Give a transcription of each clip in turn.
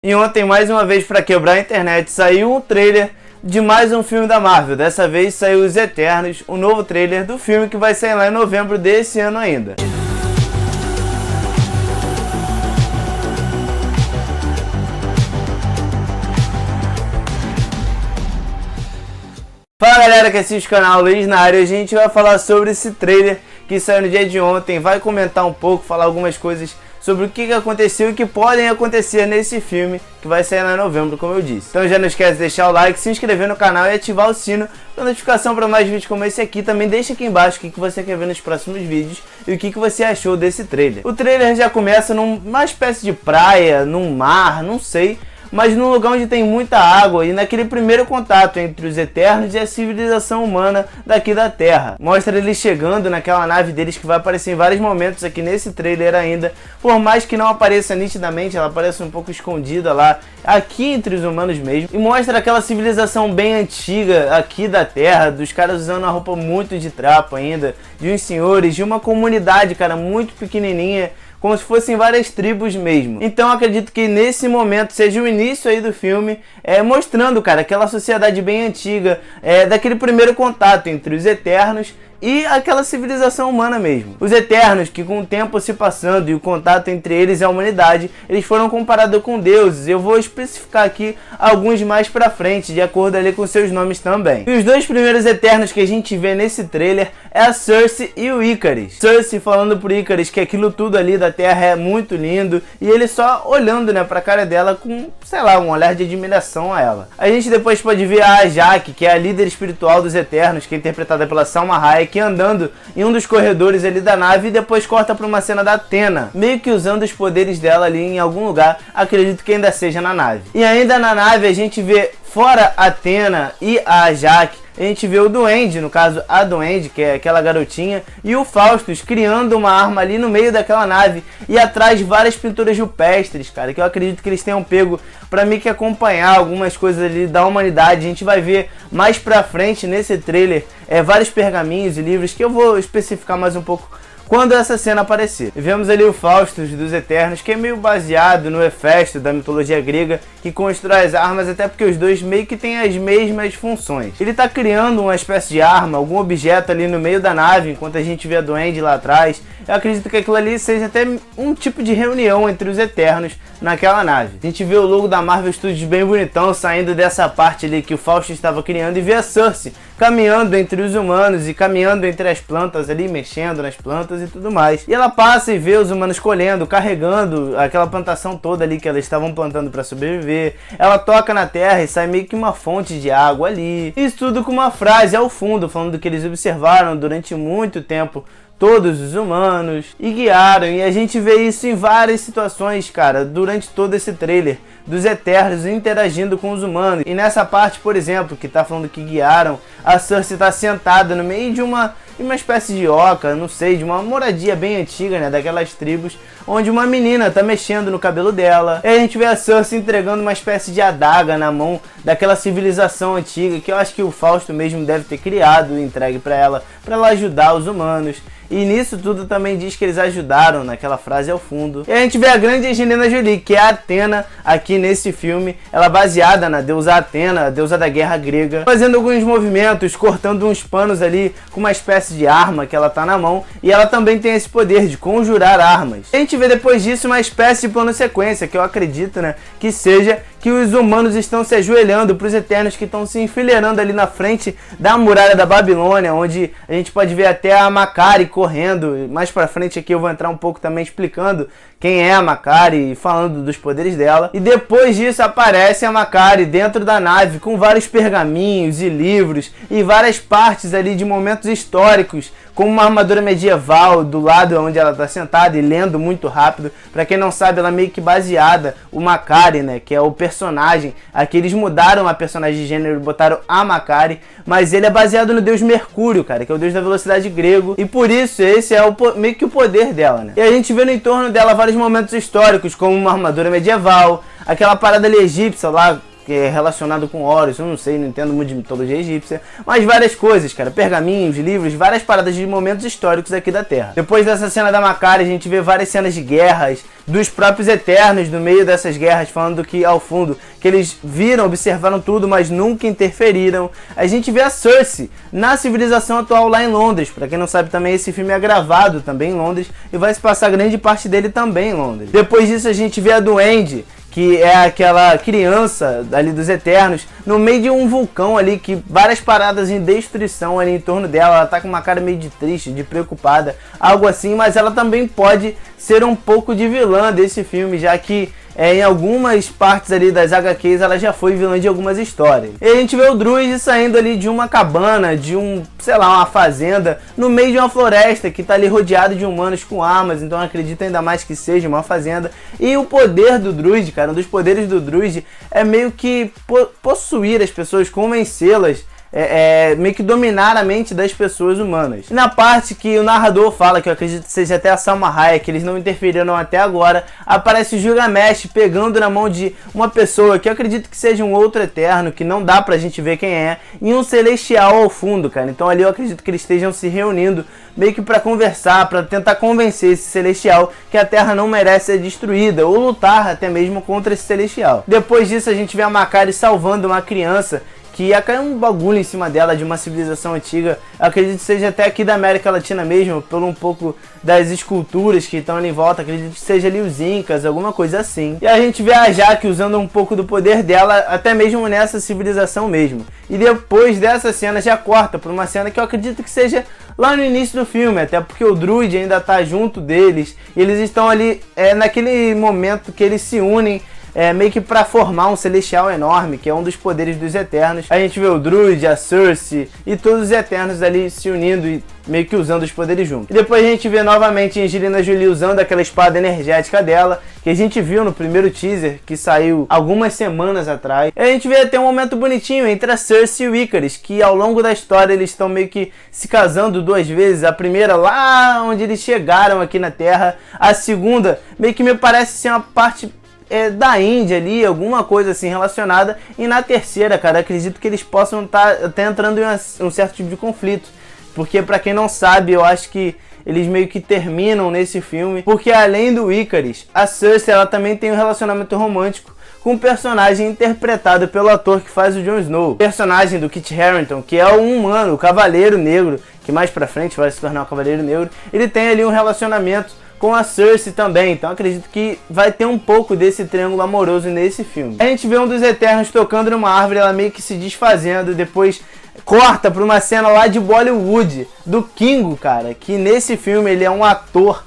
E ontem, mais uma vez, para quebrar a internet, saiu um trailer de mais um filme da Marvel. Dessa vez saiu Os Eternos, um novo trailer do filme que vai sair lá em novembro desse ano ainda. Fala galera que assiste o canal, Luiz na área. A gente vai falar sobre esse trailer que saiu no dia de ontem, vai comentar um pouco, falar algumas coisas sobre o que aconteceu e que podem acontecer nesse filme que vai sair lá em novembro, como eu disse. Então já não esquece de deixar o like, se inscrever no canal e ativar o sino para notificação para mais vídeos como esse aqui. Também deixa aqui embaixo o que você quer ver nos próximos vídeos e o que você achou desse trailer. O trailer já começa numa espécie de praia, num mar, não sei, mas num lugar onde tem muita água e naquele primeiro contato entre os Eternos e a civilização humana daqui da Terra. Mostra eles chegando naquela nave deles que vai aparecer em vários momentos aqui nesse trailer ainda, por mais que não apareça nitidamente, ela aparece um pouco escondida lá, aqui entre os humanos mesmo, e mostra aquela civilização bem antiga aqui da Terra, dos caras usando uma roupa muito de trapo ainda, de uns senhores, de uma comunidade, cara, muito pequenininha, como se fossem várias tribos mesmo. Então acredito que nesse momento seja o início aí do filme, mostrando, cara, aquela sociedade bem antiga, daquele primeiro contato entre os Eternos e aquela civilização humana mesmo. Os Eternos, que com o tempo se passando e o contato entre eles e a humanidade, eles foram comparados com deuses. Eu vou especificar aqui alguns mais pra frente, de acordo ali com seus nomes também. E os dois primeiros Eternos que a gente vê nesse trailer é a Sersi e o Ikaris. Sersi falando pro Ikaris que aquilo tudo ali da Terra é muito lindo, e ele só olhando, né, pra cara dela com, sei lá, um olhar de admiração a ela. A gente depois pode ver a Ajak, que é a líder espiritual dos Eternos, que é interpretada pela Salma Hayek, andando em um dos corredores ali da nave, e depois corta para uma cena da Athena, meio que usando os poderes dela ali em algum lugar, acredito que ainda seja na nave. E ainda na nave a gente vê, fora a Athena e a Ajak, a gente vê o Duende, no caso a Duende, que é aquela garotinha, e o Faustus criando uma arma ali no meio daquela nave, e atrás várias pinturas rupestres, cara, que eu acredito que eles tenham pego pra meio que acompanhar algumas coisas ali da humanidade. A gente vai ver mais pra frente nesse trailer vários pergaminhos e livros que eu vou especificar mais um pouco quando essa cena aparecer. E vemos ali o Faustus dos Eternos, que é meio baseado no Hefesto da mitologia grega, que constrói as armas, até porque os dois meio que têm as mesmas funções. Ele tá criando uma espécie de arma, algum objeto ali no meio da nave, enquanto a gente vê a Duende lá atrás. Eu acredito que aquilo ali seja até um tipo de reunião entre os Eternos naquela nave. A gente vê o logo da Marvel Studios bem bonitão, saindo dessa parte ali que o Faustus estava criando, e vê a Sersi caminhando entre os humanos e caminhando entre as plantas ali, mexendo nas plantas e tudo mais. E ela passa e vê os humanos colhendo, carregando aquela plantação toda ali que elas estavam plantando para sobreviver. Ela toca na terra e sai meio que uma fonte de água ali. Isso tudo com uma frase ao fundo, falando que eles observaram durante muito tempo todos os humanos e guiaram, e a gente vê isso em várias situações, cara, durante todo esse trailer, dos Eternos interagindo com os humanos. E nessa parte, por exemplo, que tá falando que guiaram, a Sersi tá sentada no meio de uma espécie de oca, não sei, de uma moradia bem antiga, né, daquelas tribos, onde uma menina tá mexendo no cabelo dela. E a gente vê a Sersi entregando uma espécie de adaga na mão daquela civilização antiga, que eu acho que o Fausto mesmo deve ter criado e entregue para ela ajudar os humanos. E nisso tudo também diz que eles ajudaram, naquela frase ao fundo. E a gente vê a grande Angelina Jolie, que é a Athena aqui nesse filme. Ela é baseada na deusa Athena, a deusa da guerra grega, fazendo alguns movimentos, cortando uns panos ali com uma espécie de arma que ela tá na mão. E ela também tem esse poder de conjurar armas. A gente vê depois disso uma espécie de plano sequência, que eu acredito, né, que seja que os humanos estão se ajoelhando para os Eternos, que estão se enfileirando ali na frente da muralha da Babilônia, onde a gente pode ver até a Makkari correndo. Mais pra frente aqui eu vou entrar um pouco também explicando quem é a Makkari e falando dos poderes dela. E depois disso aparece a Makkari dentro da nave com vários pergaminhos e livros e várias partes ali de momentos históricos, com uma armadura medieval do lado onde ela está sentada e lendo muito rápido. Para quem não sabe, ela é meio que baseada, o Makkari, né, que é o personagem. Aqui eles mudaram a personagem de gênero e botaram a Makkari, mas ele é baseado no deus Mercúrio, cara, que é o deus da velocidade grego, e por isso esse é meio que o poder dela, né. E a gente vê no entorno dela vários momentos históricos, como uma armadura medieval, aquela parada ali egípcia lá, que é relacionado com Horus, eu não sei, não entendo muito de mitologia egípcia, mas várias coisas, cara, pergaminhos, livros, várias paradas de momentos históricos aqui da Terra. Depois dessa cena da Makkari, a gente vê várias cenas de guerras, dos próprios Eternos no meio dessas guerras, falando que ao fundo, que eles viram, observaram tudo, mas nunca interferiram. A gente vê a Cersei na civilização atual lá em Londres. Pra quem não sabe também, esse filme é gravado também em Londres e vai se passar grande parte dele também em Londres. Depois disso a gente vê a Duende, que é aquela criança ali dos Eternos, no meio de um vulcão ali, que várias paradas em destruição ali em torno dela. Ela tá com uma cara meio de triste, de preocupada, algo assim, mas ela também pode ser um pouco de vilã desse filme, já que em algumas partes ali das HQs ela já foi vilã de algumas histórias. E a gente vê o Druid saindo ali de uma cabana, de sei lá, uma fazenda, no meio de uma floresta que tá ali rodeado de humanos com armas, então eu acredito ainda mais que seja uma fazenda. E o poder do Druid, cara, um dos poderes do Druid é meio que possuir as pessoas, convencê-las, meio que dominar a mente das pessoas humanas. E na parte que o narrador fala, que eu acredito que seja até a Salma Hayek, que eles não interferiram até agora, aparece o Gilgamesh pegando na mão de uma pessoa que eu acredito que seja um outro Eterno, que não dá pra gente ver quem é, e um Celestial ao fundo, cara. Então ali eu acredito que eles estejam se reunindo meio que pra conversar, pra tentar convencer esse Celestial que a Terra não merece ser destruída, ou lutar até mesmo contra esse Celestial. Depois disso a gente vê a Makkari salvando uma criança que ia cair um bagulho em cima dela de uma civilização antiga. Eu acredito que seja até aqui da América Latina mesmo, pelo um pouco das esculturas que estão ali em volta. Acredito que seja ali os Incas, alguma coisa assim. E a gente vê a Jaque usando um pouco do poder dela, até mesmo nessa civilização mesmo. E depois dessa cena já corta para uma cena que eu acredito que seja lá no início do filme, até porque o Druid ainda tá junto deles. E eles estão ali naquele momento que eles se unem, meio que pra formar um Celestial enorme, que é um dos poderes dos Eternos. A gente vê o Druid, a Cersei e todos os Eternos ali se unindo e meio que usando os poderes juntos. E depois a gente vê novamente a Angelina Jolie usando aquela espada energética dela, que a gente viu no primeiro teaser, que saiu algumas semanas atrás. E a gente vê até um momento bonitinho entre a Cersei e o Ikaris, que ao longo da história eles estão meio que se casando duas vezes. A primeira lá onde eles chegaram aqui na Terra, a segunda meio que me parece ser uma parte da Índia ali, alguma coisa assim relacionada. E na terceira, cara, acredito que eles possam estar até entrando em um certo tipo de conflito, porque pra quem não sabe, eu acho que eles meio que terminam nesse filme, porque além do Ikaris, a Cersei ela também tem um relacionamento romântico com um personagem interpretado pelo ator que faz o Jon Snow, personagem do Kit Harington, que é um humano, o Cavaleiro Negro, que mais pra frente vai se tornar o Cavaleiro Negro. Ele tem ali um relacionamento com a Cersei também, então acredito que vai ter um pouco desse triângulo amoroso nesse filme. A gente vê um dos Eternos tocando numa árvore, ela meio que se desfazendo, depois corta pra uma cena lá de Bollywood, do Kingo, cara, que nesse filme ele é um ator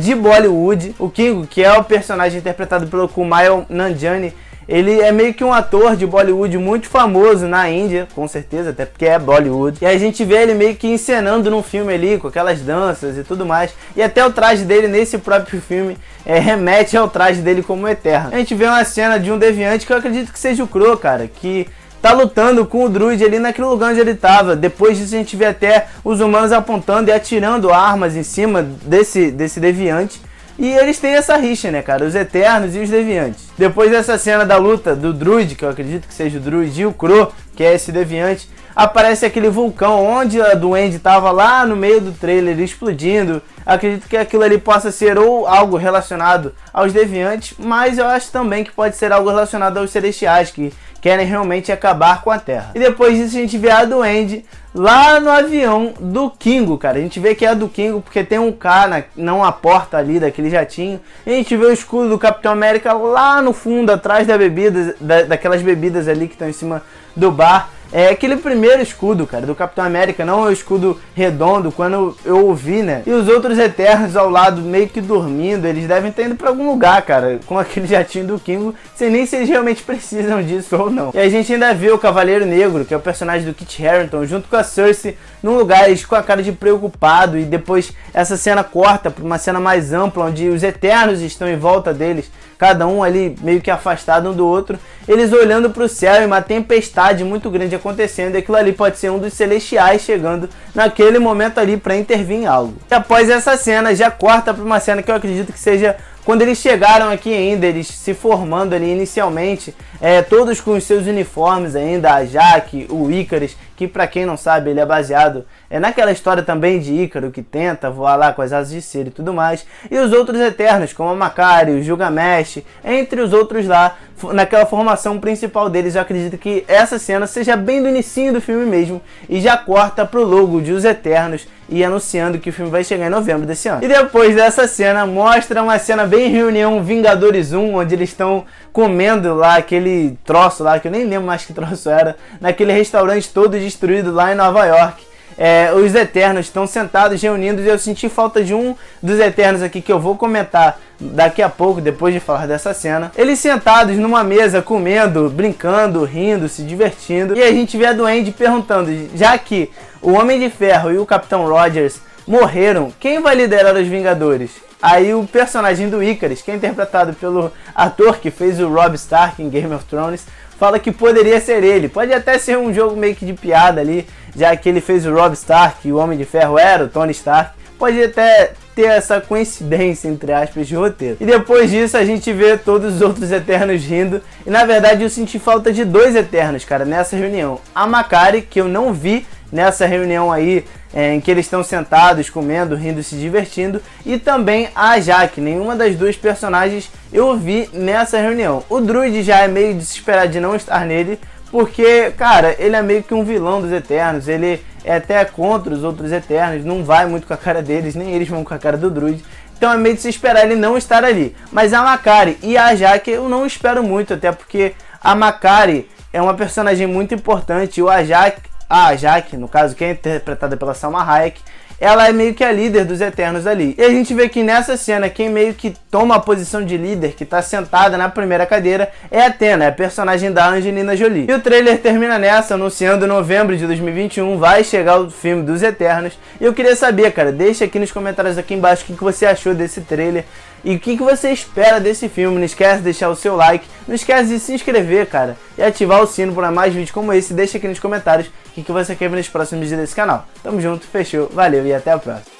de Bollywood. O Kingo, que é o personagem interpretado pelo Kumail Nanjiani, ele é meio que um ator de Bollywood muito famoso na Índia, com certeza, até porque é Bollywood. E a gente vê ele meio que encenando num filme ali, com aquelas danças e tudo mais. E até o traje dele nesse próprio filme remete ao traje dele como Eterno. A gente vê uma cena de um deviante que eu acredito que seja o Crow, cara, que tá lutando com o Druid ali naquele lugar onde ele tava. Depois disso a gente vê até os humanos apontando e atirando armas em cima desse deviante. E eles têm essa rixa, né, cara? Os Eternos e os Deviantes. Depois dessa cena da luta do Druid, que eu acredito que seja o Druid, e o Crow, que é esse Deviante, aparece aquele vulcão onde a Duende tava lá no meio do trailer explodindo. Acredito que aquilo ali possa ser ou algo relacionado aos Deviantes, mas eu acho também que pode ser algo relacionado aos Celestiais, que querem realmente acabar com a Terra. E depois disso a gente vê a Duende lá no avião do Kingo, cara. A gente vê que é a do Kingo porque tem um K na porta ali daquele jatinho. E a gente vê o escudo do Capitão América lá no fundo, atrás da bebida, daquelas bebidas ali que estão em cima do bar. É aquele primeiro escudo, cara, do Capitão América, não é o escudo redondo, quando eu ouvi, né? E os outros Eternos ao lado, meio que dormindo, eles devem estar indo pra algum lugar, cara, com aquele jatinho do Kingo, sem nem se eles realmente precisam disso ou não. E a gente ainda vê o Cavaleiro Negro, que é o personagem do Kit Harington, junto com a Cersei, num lugar, eles com a cara de preocupado, e depois essa cena corta pra uma cena mais ampla, onde os Eternos estão em volta deles, cada um ali meio que afastado um do outro, eles olhando pro céu e uma tempestade muito grande acontecendo, e aquilo ali pode ser um dos Celestiais chegando naquele momento ali para intervir em algo. E após essa cena já corta para uma cena que eu acredito que seja quando eles chegaram aqui ainda, eles se formando ali inicialmente, todos com os seus uniformes ainda, a Jaque, o Icarus, que pra quem não sabe, ele é baseado naquela história também de Ícaro, que tenta voar lá com as asas de cera e tudo mais, e os outros Eternos, como a Makari, o Gilgamesh, entre os outros lá, naquela formação principal deles. Eu acredito que essa cena seja bem do inicinho do filme mesmo, e já corta pro logo de Os Eternos, e anunciando que o filme vai chegar em novembro desse ano. E depois dessa cena, mostra uma cena bem reunião Vingadores 1, onde eles estão comendo lá aquele troço lá, que eu nem lembro mais que troço era, naquele restaurante todo destruído lá em Nova York. Os Eternos estão sentados, reunidos, e eu senti falta de um dos Eternos aqui, que eu vou comentar daqui a pouco, depois de falar dessa cena. Eles sentados numa mesa, comendo, brincando, rindo, se divertindo, e a gente vê a Duende perguntando, já que o Homem de Ferro e o Capitão Rogers morreram, quem vai liderar os Vingadores? Aí o personagem do Icarus, que é interpretado pelo ator que fez o Robb Stark em Game of Thrones, fala que poderia ser ele. Pode até ser um jogo meio que de piada ali, já que ele fez o Robb Stark e o Homem de Ferro era o Tony Stark. Pode até ter essa coincidência, entre aspas, de roteiro. E depois disso a gente vê todos os outros Eternos rindo. E na verdade eu senti falta de dois Eternos, cara, nessa reunião. A Makari, que eu não vi nessa reunião aí, em que eles estão sentados, comendo, rindo, se divertindo, e também a Jaque. Nenhuma das duas personagens eu vi nessa reunião. O Druid já é meio desesperado de não estar nele, porque, cara, ele é meio que um vilão dos Eternos, ele é até contra os outros Eternos, não vai muito com a cara deles, nem eles vão com a cara do Druid. Então é meio de se esperar ele não estar ali. Mas a Makari e a Jaque eu não espero muito, até porque a Makari é uma personagem muito importante, e a Jaque, no caso, que é interpretada pela Salma Hayek, ela é meio que a líder dos Eternos ali. E a gente vê que nessa cena, quem meio que toma a posição de líder, que tá sentada na primeira cadeira, é a Athena, a personagem da Angelina Jolie. E o trailer termina nessa, anunciando em novembro de 2021, vai chegar o filme dos Eternos. E eu queria saber, cara, deixa aqui nos comentários aqui embaixo o que você achou desse trailer. E o que você espera desse filme. Não esquece de deixar o seu like, não esquece de se inscrever, cara, e ativar o sino para mais vídeos como esse. Deixa aqui nos comentários o que você quer ver nos próximos vídeos desse canal. Tamo junto, fechou, valeu e até a próxima.